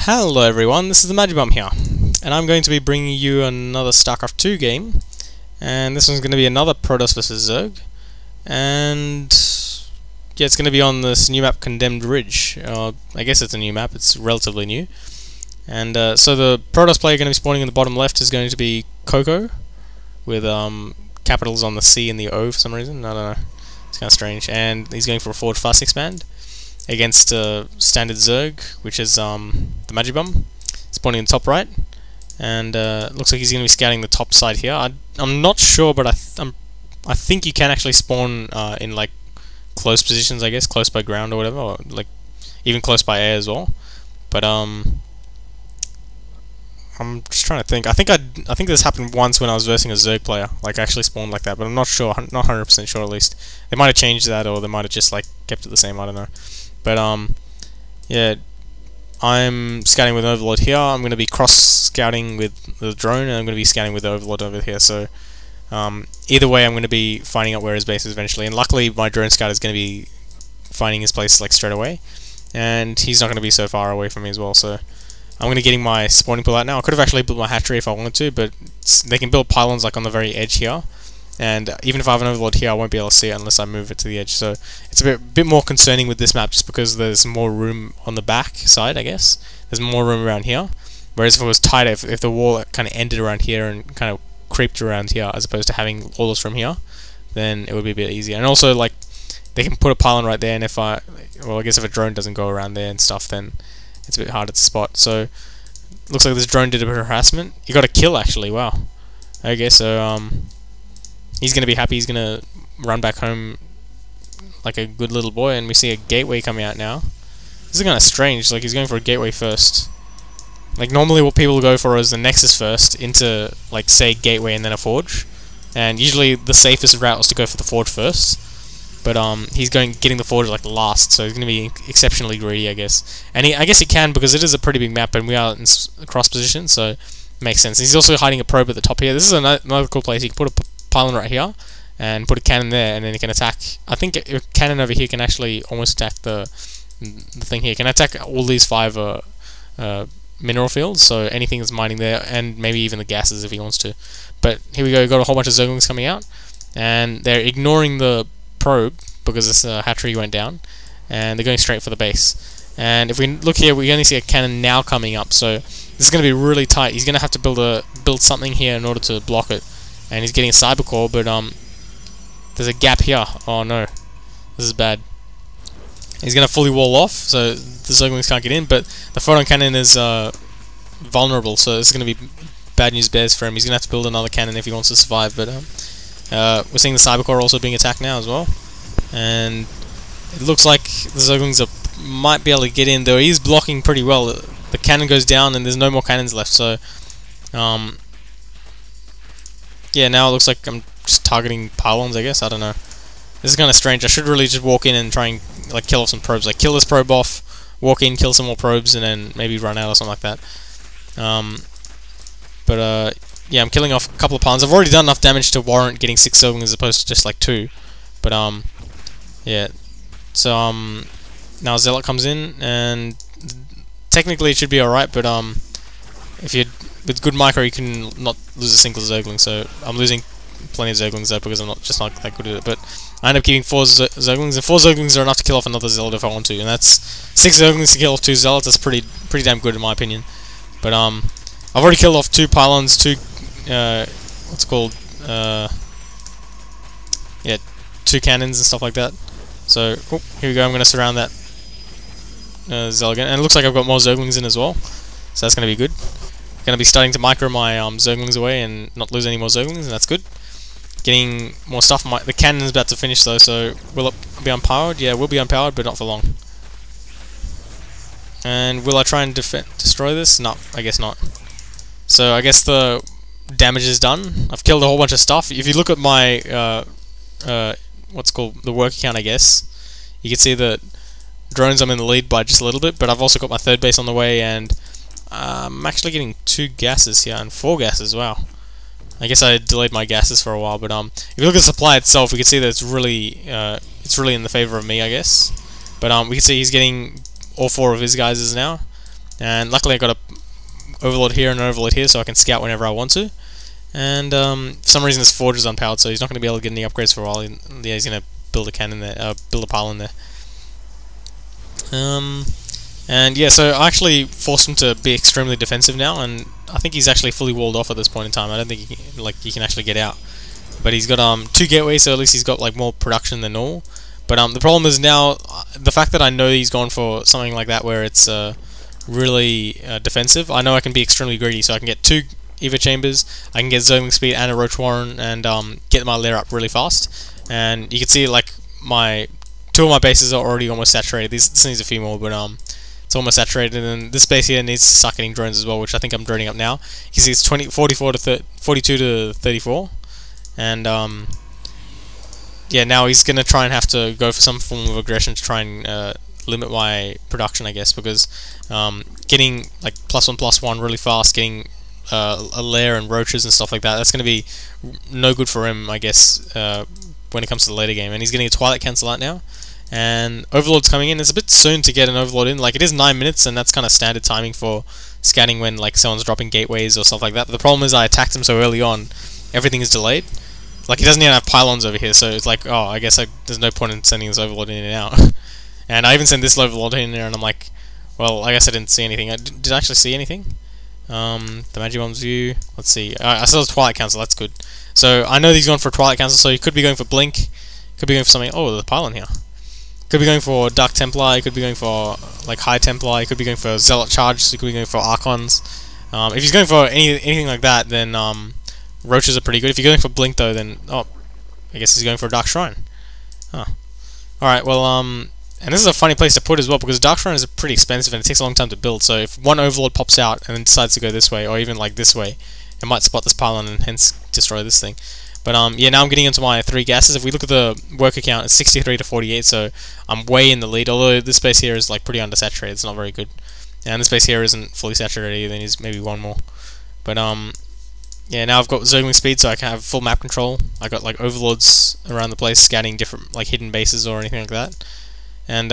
Hello everyone, this is TheMagiBum here, and I'm going to be bringing you another StarCraft 2 game, and this one's going to be another Protoss vs Zerg, and yeah, it's going to be on this new map, Condemned Ridge. I guess it's a new map, it's relatively new, and so the Protoss player going to be spawning in the bottom left is going to be CocO, with capitals on the C and the O for some reason, I don't know, it's kind of strange, and he's going for a forward fast expand against standard Zerg, which is TheMagiBum, spawning in the top right, and looks like he's going to be scouting the top side here. I'm not sure, but I think you can actually spawn in like close positions, I guess, close by ground or whatever, or like even close by air as well. But I'm just trying to think. I think this happened once when I was versing a Zerg player, like I actually spawned like that, but I'm not sure, not 100% sure at least. They might have changed that, or they might have just like kept it the same. I don't know. But yeah, I'm scouting with an Overlord here. I'm going to be cross-scouting with the drone, and I'm going to be scouting with the Overlord over here. So either way, I'm going to be finding out where his base is eventually. And luckily, my drone scout is going to be finding his place like straight away, and he's not going to be so far away from me as well. So I'm going to getting my spawning pool out now. I could have actually built my hatchery if I wanted to, but they can build pylons like on the very edge here. And even if I have an Overlord here, I won't be able to see it unless I move it to the edge. So it's a bit more concerning with this map, just because there's more room on the back side, I guess. There's more room around here. Whereas if it was tighter, if the wall kind of ended around here and kind of creeped around here, as opposed to having walls from here, then it would be a bit easier. And also, like, they can put a pylon right there, and if I guess if a drone doesn't go around there and stuff, then it's a bit harder to spot. So looks like this drone did a bit of harassment. He got a kill actually. Wow. Okay, so he's going to be happy. He's going to run back home like a good little boy, and we see a gateway coming out now. This is kind of strange, like he's going for a gateway first. Like normally what people go for is the Nexus first into, like, say, gateway and then a forge. And usually the safest route is to go for the forge first. But he's getting the forge like last, so he's going to be exceptionally greedy, I guess. And I guess he can, because it is a pretty big map and we are in cross position, so it makes sense. He's also hiding a probe at the top here. This is another cool place. He can put a pylon right here and put a cannon there, and then he can attack. I think a cannon over here can actually almost attack the thing here. It can attack all these 5 mineral fields, so anything that's mining there, and maybe even the gases if he wants to. But here we go, got a whole bunch of Zerglings coming out, and they're ignoring the probe because this hatchery went down, and they're going straight for the base. And if we look here, we only see a cannon now coming up, so this is going to be really tight. He's going to have to build something here in order to block it. And he's getting a cyber core, but there's a gap here. Oh no, this is bad. He's gonna fully wall off, so the Zerglings can't get in. But the photon cannon is vulnerable, so this is gonna be bad news bears for him. He's gonna have to build another cannon if he wants to survive. But we're seeing the cyber core also being attacked now as well, and it looks like the Zerglings might be able to get in. Though he's blocking pretty well. The cannon goes down, and there's no more cannons left. So yeah, now it looks like I'm just targeting pylons, I guess. I don't know. This is kind of strange. I should really just walk in and try and like kill off some probes. Like kill this probe off, walk in, kill some more probes, and then maybe run out or something like that. Yeah, I'm killing off a couple of pylons. I've already done enough damage to warrant getting 6 Zerglings as opposed to just like 2. But yeah. So now Zealot comes in, and technically it should be alright, but if you with good micro, you can not lose a single Zergling, so I'm losing plenty of Zerglings there because I'm not that good at it. But I end up keeping 4 Zerglings, and 4 Zerglings are enough to kill off another Zealot if I want to, and that's 6 Zerglings to kill off 2 Zealots. That's pretty damn good in my opinion. But I've already killed off 2 pylons, 2 what's it called, yeah, 2 cannons and stuff like that. So here we go. I'm going to surround that Zealot, and it looks like I've got more Zerglings in as well, so that's going to be good. Going to be starting to micro my Zerglings away and not lose any more Zerglings, and that's good. Getting more stuff. The cannon's about to finish though, so will it be unpowered? Yeah, it will be unpowered, but not for long. And will I try and destroy this? No, I guess not. So I guess the damage is done. I've killed a whole bunch of stuff. If you look at my what's called the work account, I guess, you can see that drones I'm in the lead by just a little bit, but I've also got my 3rd base on the way, and I'm actually getting 2 gases here and 4 gases. Wow. I guess I delayed my gases for a while, but if you look at the supply itself, we can see that it's really in the favor of me, I guess. But we can see he's getting all 4 of his guys now, And luckily I got a overlord here and an overlord here, so I can scout whenever I want to. And for some reason this forge is unpowered, so he's not going to be able to get any upgrades for a while. Yeah, he's going to build a cannon there, build a pile in there. And yeah, so I actually forced him to be extremely defensive now, and I think he's actually fully walled off at this point in time. I don't think he can actually get out. But he's got 2 gateways, so at least he's got like more production than normal. But the problem is now the fact that I know he's gone for something like that where it's really defensive. I know I can be extremely greedy, so I can get 2 Eva chambers, I can get Zergling speed and a Roach Warren, and get my lair up really fast. And you can see like 2 of my bases are already almost saturated. This needs a few more, but it's almost saturated. And this base here needs to start getting drones as well, which I think I'm droning up now. You can see it's 42 to 34, and yeah, now he's gonna try and have to go for some form of aggression to try and limit my production, I guess, because getting like +1/+1 really fast, getting a lair and roaches and stuff like that, that's going to be no good for him, I guess, when it comes to the later game. And he's getting a Twilight Cancel out now, and Overlord's coming in. It's a bit soon to get an Overlord in. Like, it is 9 minutes, and that's kind of standard timing for scouting when like someone's dropping gateways or stuff like that. But the problem is I attacked him so early on, everything is delayed. Like, he doesn't even have pylons over here, so it's like, oh, I guess there's no point in sending this Overlord in and out. And I even sent this Overlord in there, and I'm like, well, I guess I didn't see anything. Did I actually see anything? TheMagiBum's view. Let's see. I saw the Twilight Council. That's good. So I know he's going for a Twilight Council. So he could be going for Blink. Could be going for something. Oh, there's a pylon here. Could be going for Dark Templar. He could be going for like High Templar. He could be going for Zealot Charge. So he could be going for Archons. If he's going for anything like that, then Roaches are pretty good. If you're going for Blink though, then I guess he's going for a Dark Shrine. Huh. All right. Well, and this is a funny place to put as well, because Dark Shrine is pretty expensive and it takes a long time to build. So if one Overlord pops out and then decides to go this way, or even like this way, it might spot this pylon and hence destroy this thing. But yeah, now I'm getting into my 3 gases. If we look at the worker count, it's 63 to 48, so I'm way in the lead. Although this space here is like pretty undersaturated, it's not very good. And this space here isn't fully saturated either, needs maybe 1 more. But yeah, now I've got Zergling speed, so I can have full map control. I got like Overlords around the place, scanning different like hidden bases or anything like that. And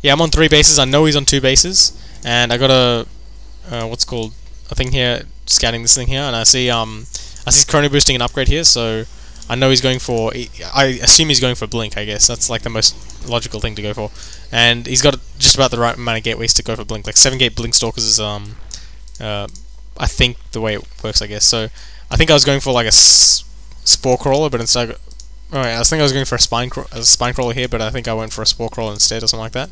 yeah, I'm on 3 bases. I know he's on 2 bases, and I got a what's called a thing here, scanning this thing here, and I see chrono boosting an upgrade here, so I know he's going for. I assume he's going for Blink. I guess that's like the most logical thing to go for, and he's got just about the right amount of gateways to go for Blink. Like 7 gate Blink Stalkers is I think the way it works, I guess. So I think I was going for like a Spore Crawler, but instead. Alright, I was going for a spine crawler here, but I think I went for a spore crawler instead, or something like that.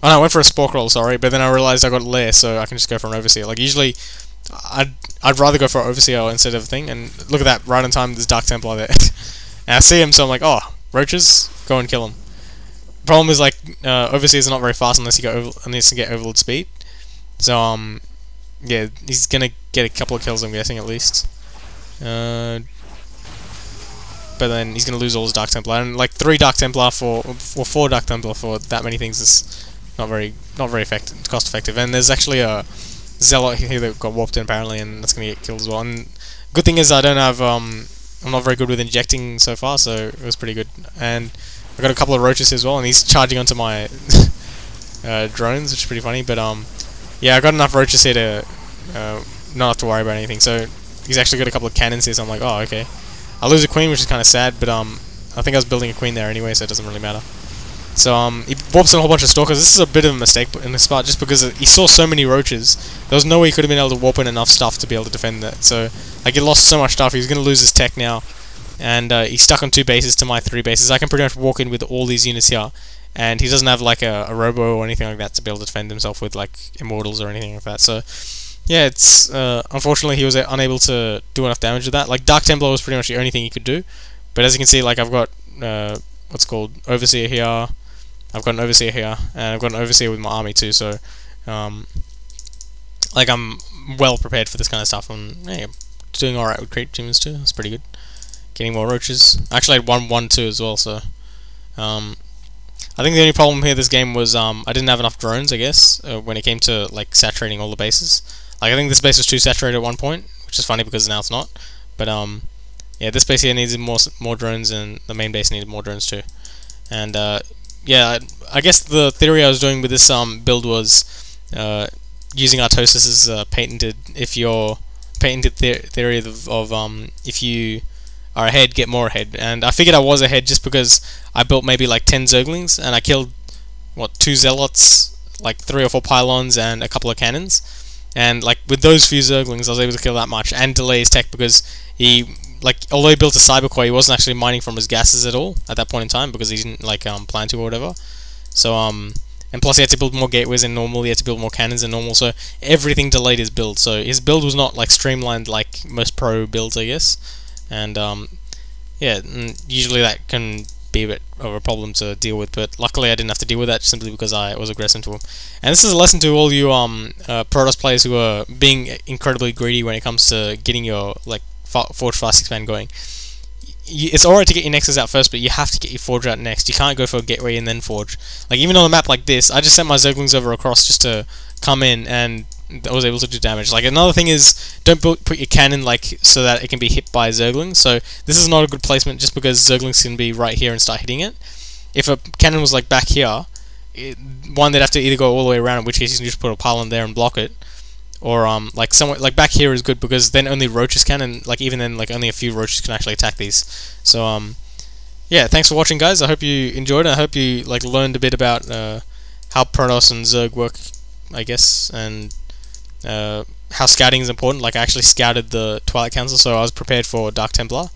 Oh no, I went for a spore crawler, sorry, but then I realized I got a lair, so I can just go for an overseer. Like, usually, I'd rather go for an overseer instead of a thing, and look at that, right on time, there's Dark Templar there. And I see him, so I'm like, oh, roaches, go and kill him. Problem is, like, overseers are not very fast unless you get overlord speed. So, yeah, he's gonna get a couple of kills, I'm guessing, at least. But then he's going to lose all his Dark Templar, and like 3 Dark Templar or 4 Dark Templar for that many things is not very effective, cost effective. And there's actually a Zealot here that got warped in apparently, and that's going to get killed as well. And good thing is I don't have I'm not very good with injecting so far, so it was pretty good. And I got a couple of roaches here as well, and he's charging onto my drones, which is pretty funny. But yeah, I got enough roaches here to not have to worry about anything. So he's actually got a couple of cannons here, so I'm like, oh, okay. I lose a queen, which is kind of sad, but I think I was building a queen there anyway, so it doesn't really matter. So he warps in a whole bunch of stalkers. This is a bit of a mistake in this part, just because he saw so many roaches. There was no way he could have been able to warp in enough stuff to be able to defend that. So like, he lost so much stuff. He's going to lose his tech now, and he's stuck on 2 bases to my 3 bases. I can pretty much walk in with all these units here, and he doesn't have like a robo or anything like that to be able to defend himself with, like immortals or anything like that. So yeah, it's unfortunately he was unable to do enough damage with that. Like, Dark Templar was pretty much the only thing he could do. But as you can see, like, I've got what's called Overseer here. I've got an Overseer here, and I've got an Overseer with my army too. So like, I'm well prepared for this kind of stuff. And hey, I'm doing alright with crate teams too. That's pretty good. Getting more roaches. I actually had 1-1-2 as well. So I think the only problem here this game was I didn't have enough drones, I guess, when it came to like saturating all the bases. Like, I think this base was too saturated at one point, which is funny because now it's not. But yeah, this base here needed more drones, and the main base needed more drones too. And yeah, I guess the theory I was doing with this build was using Artosis's patented theory of if you are ahead, get more ahead. And I figured I was ahead just because I built maybe like 10 Zerglings and I killed what 2 Zealots, like 3 or 4 pylons and a couple of cannons. And like with those few Zerglings, I was able to kill that much and delay his tech because he, like, although he built a cyber core, he wasn't actually mining from his gases at all at that point in time because he didn't like plan to or whatever. So and plus he had to build more gateways than normal. He had to build more cannons than normal. So everything delayed his build. So his build was not like streamlined like most pro builds, I guess. And yeah, usually that can be a bit of a problem to deal with, but luckily I didn't have to deal with that simply because I was aggressive to him. And this is a lesson to all you Protoss players who are being incredibly greedy when it comes to getting your like Forge Fast Expand going. It's alright to get your Nexus out first, but you have to get your Forge out next. You can't go for a Gateway and then Forge. Like even on a map like this, I just sent my Zerglings over across just to come in, and I was able to do damage. Like another thing is, don't put your cannon like so that it can be hit by Zerglings. So this is not a good placement just because Zerglings can be right here and start hitting it. If a cannon was like back here, one they'd have to either go all the way around, in which case you can just put a pylon there and block it, or like somewhere like back here is good because then only roaches can, and like even then like only a few roaches can actually attack these. So yeah, thanks for watching, guys. I hope you enjoyed it. I hope you like learned a bit about how Protoss and Zerg work, I guess, and how scouting is important. Like I actually scouted the Twilight Council, so I was prepared for Dark Templar.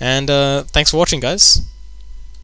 And thanks for watching, guys.